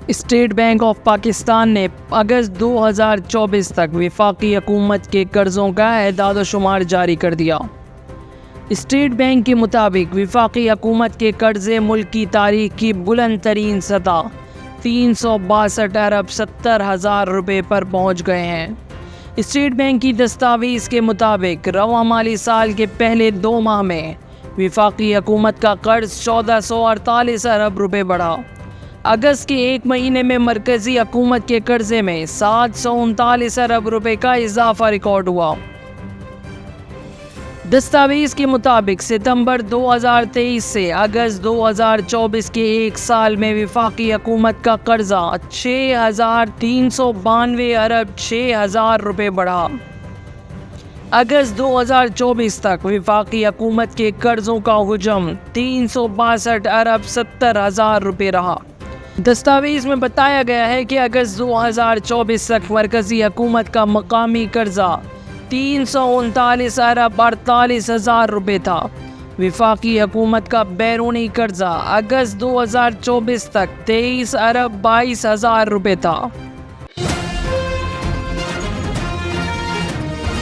State bank of Pakistan نے اگست 2024 تک وفاقی حکومت کے قرضوں کا اعداد و شمار جاری کر دیا۔ اسٹیٹ بینک کے مطابق وفاقی حکومت کے قرضے ملک کی تاریخ کی بلند ترین سطح 362 ارب 70 ہزار روپے پر پہنچ گئے ہیں۔ اسٹیٹ بینک کی دستاویز کے مطابق رواں مالی سال کے پہلے 2 ماہ میں وفاقی حکومت کا قرض 1448 ارب روپے بڑھا۔ اگست کے 1 مہینے میں مرکزی حکومت کے قرضے میں 739 ارب روپے کا اضافہ ریکارڈ ہوا۔ دستاویز کے مطابق ستمبر 2023 سے اگست 2024 کے 1 سال میں وفاقی حکومت کا قرضہ 6392 ارب 6 ہزار روپے بڑھا۔ اگست 2024 تک وفاقی حکومت کے قرضوں کا حجم 362 ارب 70 ہزار روپے رہا۔ دستاویز میں بتایا گیا ہے کہ اگست 2024 تک مرکزی حکومت کا مقامی قرضہ 339 ارب 48 ہزار روپے تھا۔ وفاقی حکومت کا بیرونی قرضہ اگست 2024 تک 23 ارب 22 ہزار روپے تھا۔